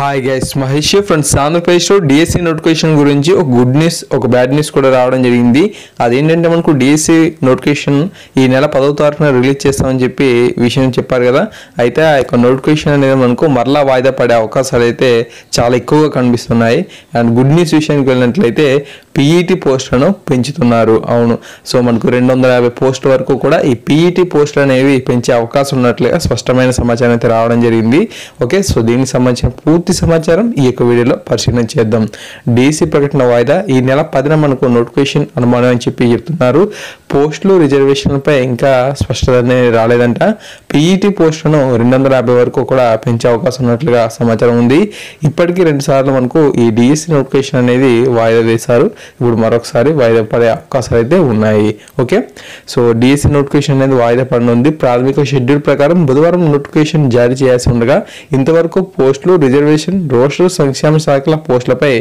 Hi guys, Mahesh friends. ఆంధ్రప్రదేశ్లో DSC notification గురించి ఒక గుడ్ న్యూస్, ఒక బ్యాడ్ న్యూస్ కూడా రావడం జరిగింది. అదేంటంటే మనకు డిఎస్సి నోటిఫికేషన్ ఈ నెల 10వ తారీఖున రిలీజ్ చేస్తామని చెప్పి విషయం చెప్పారు కదా. అయితే ఆ యొక్క నోటిఫికేషన్ అనేది మనకు మరలా వాయిదా పడే అవకాశాలు అయితే చాలా ఎక్కువగా కనిపిస్తున్నాయి. అండ్ గుడ్ న్యూస్ విషయానికి వెళ్ళినట్లయితే పీఈటీ పోస్టులను పెంచుతున్నారు. అవును, సో మనకు 250 పోస్టుల వరకు కూడా ఈ పీఈటీ పోస్టులు అనేవి పెంచే అవకాశం ఉన్నట్లుగా స్పష్టమైన సమాచారం అయితే రావడం జరిగింది. ఓకే, సో దీనికి సంబంధించిన పూర్తి సమాచారం ఈ యొక్క వీడియోలో పరిశీలన చేద్దాం. డిఎస్సి ప్రకటన వాయిదా ఈ నెల 10న మనకు నోటిఫికేషన్ అనుమానం అని చెప్పి చెప్తున్నారు. పోస్టులు రిజర్వేషన్లపై ఇంకా స్పష్టత అనేది రాలేదంట. పీఈటీ పోస్టులను 250 వరకు కూడా పెంచే అవకాశం ఉన్నట్లుగా సమాచారం ఉంది. ఇప్పటికీ 2 సార్లు మనకు ఈ డిఎస్సి నోటిఫికేషన్ అనేది వాయిదా వేశారు. ఇప్పుడు మరొకసారి వాయిదా పడే అవకాశాలు అయితే ఉన్నాయి. ఓకే, సో డిఎస్సి నోటిఫికేషన్ అనేది వాయిదా పడనుంది. ప్రాథమిక షెడ్యూల్ ప్రకారం బుధవారం నోటిఫికేషన్ జారీ చేయాల్సి ఉండగా ఇంతవరకు పోస్టులు, రిజర్వేషన్, రోస్టర్, సంక్షేమ శాఖల పోస్టులపై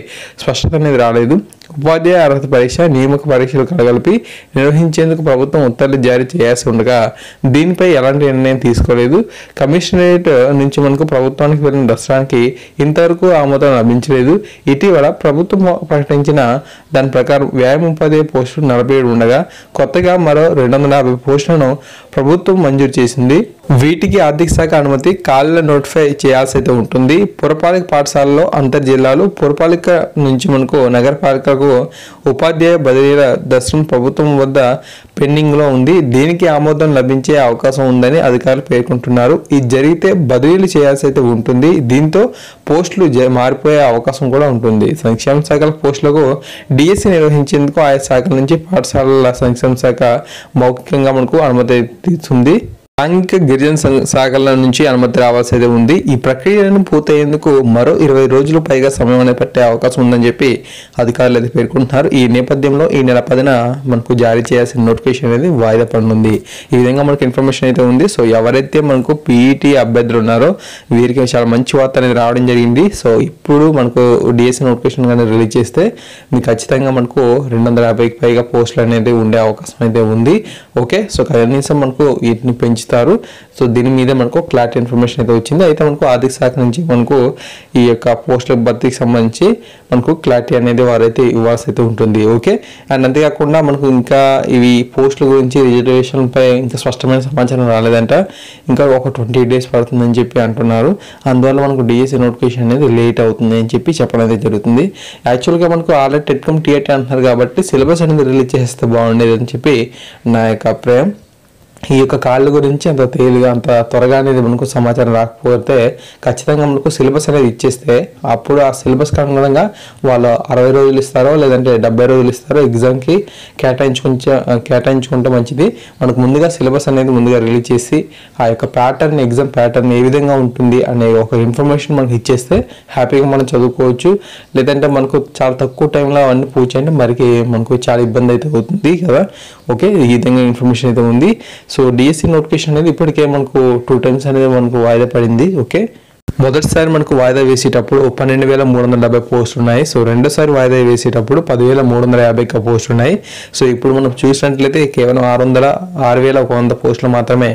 స్పష్టత అనేది రాలేదు. ఉపాధ్యాయ అర్హత పరీక్ష, నియామక పరీక్షలు కలగలిపి నిర్వహించేందుకు ప్రభుత్వం ఉత్తర్వులు జారీ చేయాల్సి ఉండగా దీనిపై ఎలాంటి నిర్ణయం తీసుకోలేదు. కమిషనరేట్ నుంచి మనకు ప్రభుత్వానికి వెళ్ళిన దసరానికి ఇంతవరకు ఆమోదం లభించలేదు. ఇటీవల ప్రభుత్వం ప్రకటించిన దాని ప్రకారం వ్యాయామ ఉపాధ్యాయ పోస్టులు 47 ఉండగా కొత్తగా మరో 250 పోస్టులను ప్రభుత్వం మంజూరు చేసింది. వీటికి ఆర్థిక శాఖ అనుమతి, ఖాళీల నోటిఫై చేయాల్సి అయితే ఉంటుంది. పురపాలిక పాఠశాలలో అంతర్ జిల్లాలు, పురపాలిక నుంచి మనకు నగరపాలికలకు ఉపాధ్యాయ బదిలీల దశరం ప్రభుత్వం వద్ద పెండింగ్లో ఉంది. దీనికి ఆమోదం లభించే అవకాశం ఉందని అధికారులు పేర్కొంటున్నారు. ఇది జరిగితే బదిలీలు చేయాల్సి అయితే ఉంటుంది. దీంతో పోస్టులు మారిపోయే అవకాశం కూడా ఉంటుంది. సంక్షేమ శాఖల పోస్టులకు డిఎస్సి నిర్వహించేందుకు ఆయా శాఖల నుంచి పాఠశాలల సంక్షేమ శాఖ మౌఖికంగా మనకు అనుమతి ఇస్తుంది. సాంఘిక గిరిజన శాఖల నుంచి అనుమతి రావాల్సి అయితే ఉంది. ఈ ప్రక్రియను పూర్తయ్యేందుకు మరో 20 రోజులు పైగా సమయం అనేది పట్టే అవకాశం ఉందని చెప్పి అధికారులు అయితే పేర్కొంటున్నారు. ఈ నేపథ్యంలో ఈ నెల 10న మనకు జారీ చేయాల్సిన నోటిఫికేషన్ అనేది వాయిదా పడనుంది. ఈ విధంగా మనకు ఇన్ఫర్మేషన్ అయితే ఉంది. సో ఎవరైతే మనకు పీఈటీ అభ్యర్థులు ఉన్నారో వీరికి చాలా మంచి వార్త అనేది రావడం జరిగింది. సో ఇప్పుడు మనకు డిఎస్సి నోటిఫికేషన్ కానీ రిలీజ్ చేస్తే మీకు ఖచ్చితంగా మనకు 250కి పైగా పోస్టులు అనేది ఉండే అవకాశం అయితే ఉంది. ఓకే, సో కనీసం మనకు వీటిని పెంచుతారు. సో దీని మీద మనకు క్లారిటీ ఇన్ఫర్మేషన్ అయితే వచ్చింది. అయితే మనకు ఆర్థిక శాఖ నుంచి మనకు ఈ యొక్క పోస్టుల భర్తీకి సంబంధించి మనకు క్లారిటీ అనేది వారైతే ఇవ్వాల్సి అయితే ఉంటుంది. ఓకే, అండ్ అంతేకాకుండా మనకు ఇంకా ఇవి పోస్టుల గురించి రిజర్వేషన్ పై ఇంకా స్పష్టమైన సమాచారం రాలేదంట. ఇంకా ఒక 20 days పడుతుందని చెప్పి అంటున్నారు. అందువల్ల మనకు డిఎస్సి నోటిఫికేషన్ అనేది లేట్ అవుతుంది అని చెప్పి చెప్పడం అయితే జరుగుతుంది. యాక్చువల్గా మనకు ఆల్రెడీ టెట్కమ్ టీఆర్టీ అంటున్నారు కాబట్టి సిలబస్ అనేది రిలీజ్ చేస్తే బాగుండేది అని చెప్పి నా యొక్క అభిప్రాయం. ఈ యొక్క కాళ్ళ గురించి అంత తేలిగా అంత త్వరగా అనేది మనకు సమాచారం రాకపోతే ఖచ్చితంగా మనకు సిలబస్ అనేది ఇచ్చేస్తే అప్పుడు ఆ సిలబస్కి అనుగుణంగా వాళ్ళు 60 రోజులు ఇస్తారో లేదంటే 70 రోజులు ఇస్తారో ఎగ్జామ్కి కేటాయించుకుంటే మంచిది. మనకు ముందుగా సిలబస్ అనేది ముందుగా రిలీజ్ చేసి ఆ యొక్క ప్యాటర్న్, ఎగ్జామ్ ప్యాటర్న్ ఏ విధంగా ఉంటుంది అనే ఒక ఇన్ఫర్మేషన్ మనకి ఇచ్చేస్తే హ్యాపీగా మనం చదువుకోవచ్చు. లేదంటే మనకు చాలా తక్కువ టైంలో అవన్నీ పూర్తి అంటే మరికి మనకు చాలా ఇబ్బంది అయితే అవుతుంది కదా. ఓకే, ఈ విధంగా ఇన్ఫర్మేషన్ అయితే ఉంది. సో డిఎస్సి నోటిఫికేషన్ అనేది ఇప్పటికే మనకు 2 times అనేది మనకు వాయిదా పడింది. ఓకే, మొదటిసారి మనకు వాయిదా వేసేటప్పుడు 12,370 పోస్టులు ఉన్నాయి. సో రెండోసారి వాయిదా వేసేటప్పుడు 10,350 పోస్టులు ఉన్నాయి. సో ఇప్పుడు మనం చూసినట్లయితే కేవలం 6,100 పోస్టులు మాత్రమే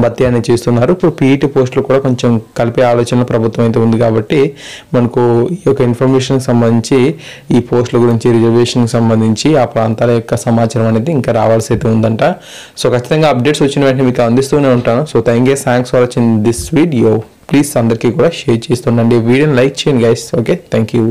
భర్తీ అనేది చేస్తున్నారు. ఇప్పుడు పీఈటీ పోస్టులు కూడా కొంచెం కలిపే ఆలోచన ప్రభుత్వం అయితే ఉంది కాబట్టి మనకు ఈ యొక్క ఇన్ఫర్మేషన్కి సంబంధించి ఈ పోస్టుల గురించి, రిజర్వేషన్కి సంబంధించి ఆ ప్రాంతాల యొక్క సమాచారం అనేది ఇంకా రావాల్సి అయితే ఉందంట. సో ఖచ్చితంగా అప్డేట్స్ వచ్చిన వెంటనే మీకు అందిస్తూనే ఉంటాను. So thanks for watching this video. Please అందరికీ కూడా షేర్ చేస్తుండండి. వీడియోని లైక్ చేయండి గైస్. Okay, thank you.